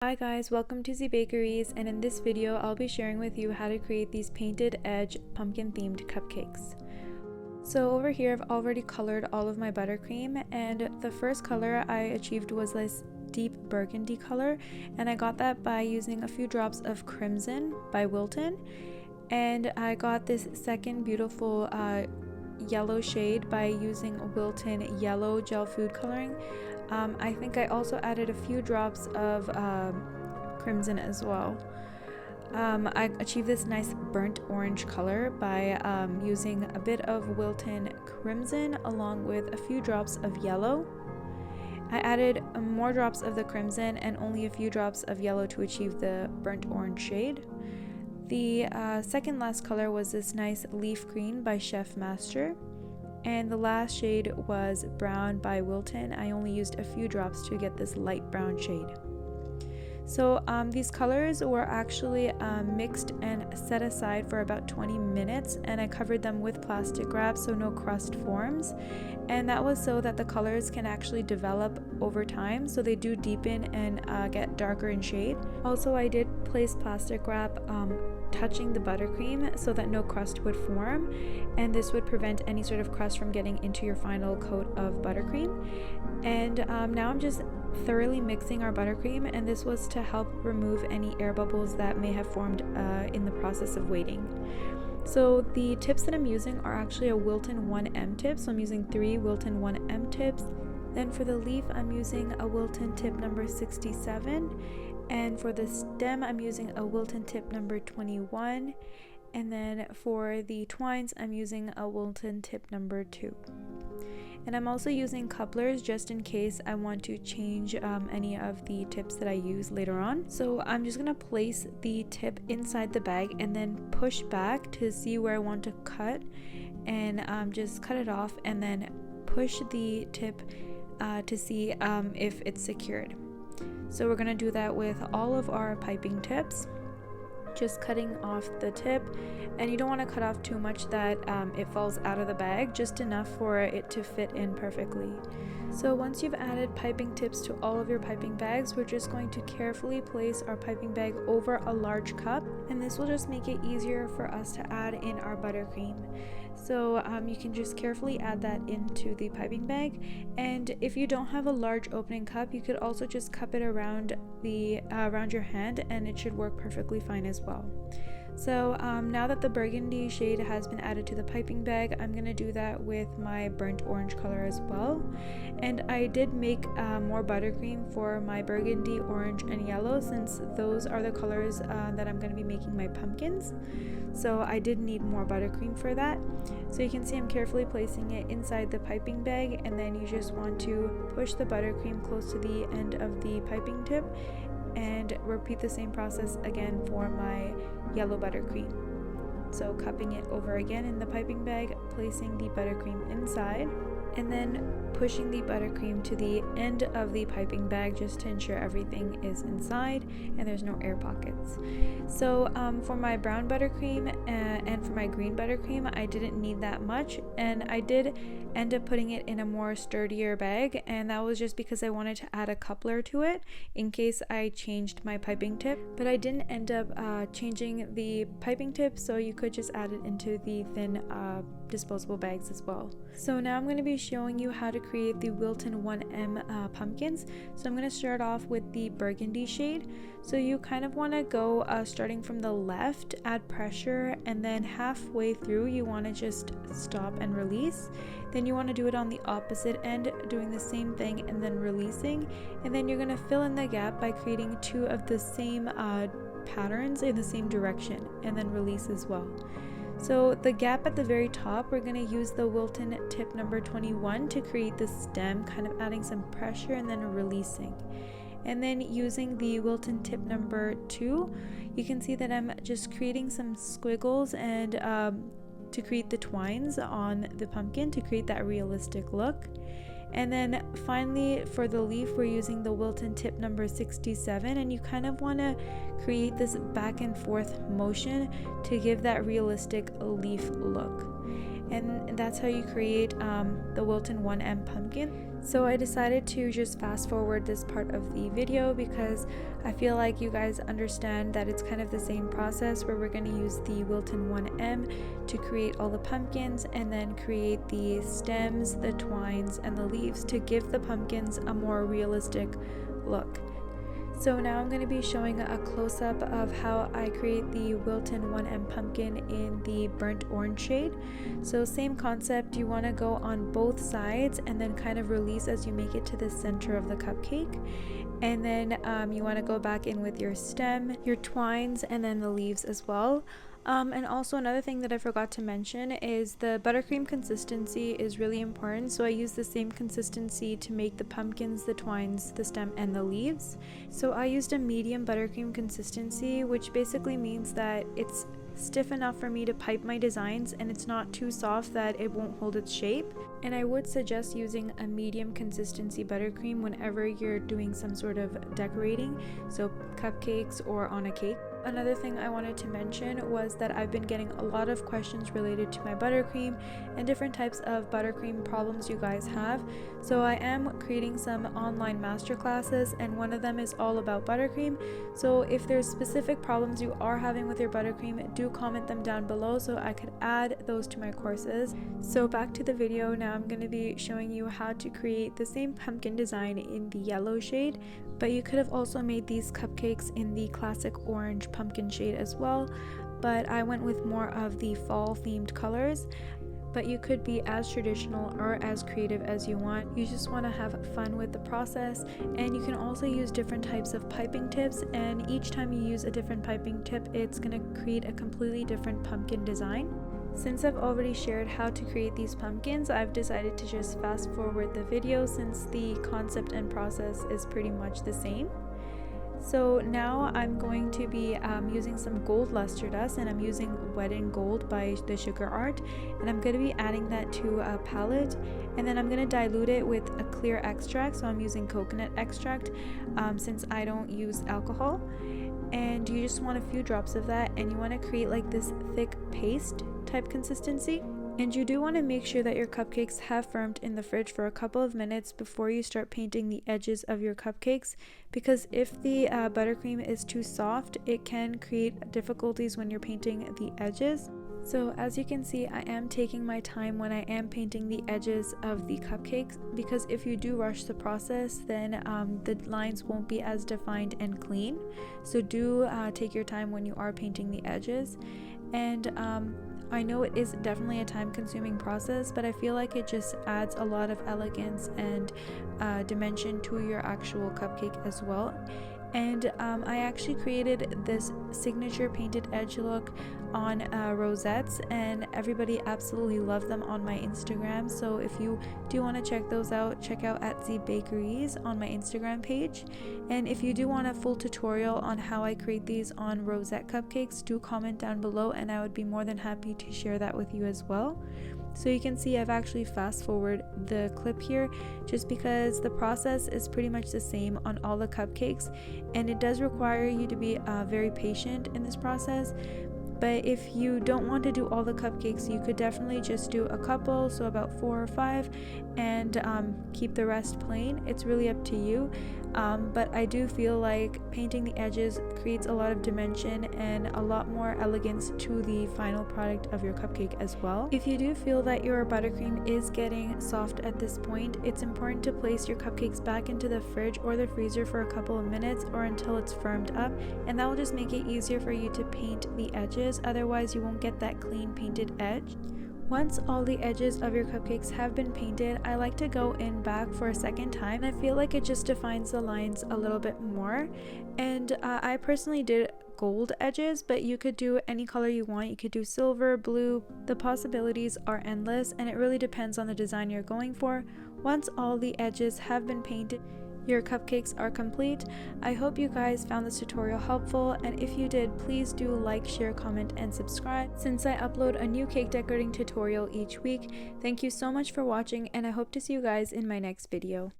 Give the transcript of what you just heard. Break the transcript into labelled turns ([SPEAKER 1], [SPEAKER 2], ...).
[SPEAKER 1] Hi guys, welcome to ZIBAKERIZ, and in this video I'll be sharing with you how to create these painted edge pumpkin themed cupcakes. So over here I've already colored all of my buttercream, and the first color I achieved was this deep burgundy color, and I got that by using a few drops of crimson by Wilton, and I got this second beautiful yellow shade by using Wilton yellow gel food coloring. I think I also added a few drops of crimson as well. I achieved this nice burnt orange color by using a bit of Wilton crimson along with a few drops of yellow. I added more drops of the crimson and only a few drops of yellow to achieve the burnt orange shade. The second last color was this nice leaf green by Chef Master. And the last shade was brown by Wilton. I only used a few drops to get this light brown shade. So these colors were actually mixed and set aside for about 20 minutes, and I covered them with plastic wrap so no crust forms, and that was so that the colors can actually develop over time, so they do deepen and get darker in shade. Also, I did place plastic wrap touching the buttercream so that no crust would form, and this would prevent any sort of crust from getting into your final coat of buttercream. And now I'm just thoroughly mixing our buttercream, and this was to help remove any air bubbles that may have formed in the process of waiting. So the tips that I'm using are actually a Wilton 1M tip, so I'm using 3 Wilton 1M tips. Then for the leaf I'm using a Wilton tip number 67, and for the stem I'm using a Wilton tip number 21, and then for the twines I'm using a Wilton tip number 2. And I'm also using couplers just in case I want to change any of the tips that I use later on. So I'm just going to place the tip inside the bag and then push back to see where I want to cut, and just cut it off and then push the tip to see if it's secured. So we're going to do that with all of our piping tips, just cutting off the tip, and you don't want to cut off too much that it falls out of the bag, just enough for it to fit in perfectly. So once you've added piping tips to all of your piping bags, we're just going to carefully place our piping bag over a large cup, and this will just make it easier for us to add in our buttercream. So you can just carefully add that into the piping bag, and if you don't have a large opening cup, you could also just cup it around your hand, and it should work perfectly fine as well. So now that the burgundy shade has been added to the piping bag, I'm going to do that with my burnt orange color as well. And I did make more buttercream for my burgundy, orange, and yellow, since those are the colors that I'm going to be making my pumpkins. So I did need more buttercream for that. So you can see I'm carefully placing it inside the piping bag, and then you just want to push the buttercream close to the end of the piping tip, and repeat the same process again for my yellow buttercream. So cupping it over again in the piping bag, placing the buttercream inside, and then pushing the buttercream to the end of the piping bag just to ensure everything is inside and there's no air pockets. So for my brown buttercream and for my green buttercream, I didn't need that much, and I did end up putting it in a more sturdier bag, and that was just because I wanted to add a coupler to it in case I changed my piping tip. But I didn't end up changing the piping tip, so you could just add it into the thin disposable bags as well. So now I'm going to be showing you how to create the Wilton 1M pumpkins. So I'm going to start off with the burgundy shade. So you kind of want to go starting from the left, add pressure, and then halfway through you want to just stop and release. Then you want to do it on the opposite end, doing the same thing and then releasing, and then you're going to fill in the gap by creating 2 of the same patterns in the same direction, and then release as well. So the gap at the very top, we're going to use the Wilton tip number 21 to create the stem, kind of adding some pressure and then releasing. And then using the Wilton tip number 2, you can see that I'm just creating some squiggles and to create the twines on the pumpkin to create that realistic look. And then finally for the leaf, we're using the Wilton tip number 67, and you kind of want to create this back and forth motion to give that realistic leaf look. and that's how you create the Wilton 1M pumpkin. So I decided to just fast forward this part of the video because I feel like you guys understand that it's kind of the same process where we're going to use the Wilton 1M to create all the pumpkins and then create the stems, the twines, and the leaves to give the pumpkins a more realistic look. So now I'm going to be showing a close-up of how I create the Wilton 1M pumpkin in the burnt orange shade. So same concept, you want to go on both sides and then kind of release as you make it to the center of the cupcake. And then you want to go back in with your stem, your twines, and then the leaves as well. And also another thing that I forgot to mention is the buttercream consistency is really important. So I use the same consistency to make the pumpkins, the twines, the stem, and the leaves. So I used a medium buttercream consistency, which basically means that it's stiff enough for me to pipe my designs and it's not too soft that it won't hold its shape. And I would suggest using a medium consistency buttercream whenever you're doing some sort of decorating, so cupcakes or on a cake. Another thing I wanted to mention was that I've been getting a lot of questions related to my buttercream and different types of buttercream problems you guys have. So I am creating some online masterclasses and one of them is all about buttercream. So if there's specific problems you are having with your buttercream, do comment them down below so I could add those to my courses. So back to the video, now I'm going to be showing you how to create the same pumpkin design in the yellow shade, but you could have also made these cupcakes in the classic orange pumpkin shade as well, but I went with more of the fall themed colors. But you could be as traditional or as creative as you want. You just want to have fun with the process, and you can also use different types of piping tips, and each time you use a different piping tip it's going to create a completely different pumpkin design. Since I've already shared how to create these pumpkins, I've decided to just fast forward the video since the concept and process is pretty much the same. So now I'm going to be using some gold luster dust, and I'm using Wet n Gold by the Sugar Art, and I'm going to be adding that to a palette, and then I'm going to dilute it with a clear extract. So I'm using coconut extract since I don't use alcohol, and you just want a few drops of that, and you want to create like this thick paste type consistency. And you do want to make sure that your cupcakes have firmed in the fridge for a couple of minutes before you start painting the edges of your cupcakes, because if the buttercream is too soft, it can create difficulties when you're painting the edges. So as you can see, I am taking my time when I am painting the edges of the cupcakes, because if you do rush the process, then the lines won't be as defined and clean. So do take your time when you are painting the edges. And I know it is definitely a time-consuming process, but I feel like it just adds a lot of elegance and dimension to your actual cupcake as well. And I actually created this signature painted edge look on rosettes, and everybody absolutely loved them on my Instagram. So if you do want to check those out, check out at ZIBAKERIZ on my Instagram page. And if you do want a full tutorial on how I create these on rosette cupcakes, do comment down below and I would be more than happy to share that with you as well. So you can see I've actually fast forward the clip here just because the process is pretty much the same on all the cupcakes, and it does require you to be very patient in this process. But if you don't want to do all the cupcakes, you could definitely just do a couple, so about 4 or 5, and keep the rest plain. It's really up to you. But I do feel like painting the edges creates a lot of dimension and a lot more elegance to the final product of your cupcake as well. If you do feel that your buttercream is getting soft at this point, it's important to place your cupcakes back into the fridge or the freezer for a couple of minutes or until it's firmed up, and that will just make it easier for you to paint the edges. Otherwise you won't get that clean painted edge. Once all the edges of your cupcakes have been painted, I like to go in back for a second time. I feel like it just defines the lines a little bit more, and I personally did gold edges, but you could do any color you want. You could do silver, blue. The possibilities are endless, and it really depends on the design you're going for. Once all the edges have been painted, your cupcakes are complete. I hope you guys found this tutorial helpful, and if you did, please do like, share, comment, and subscribe since I upload a new cake decorating tutorial each week. Thank you so much for watching, and I hope to see you guys in my next video.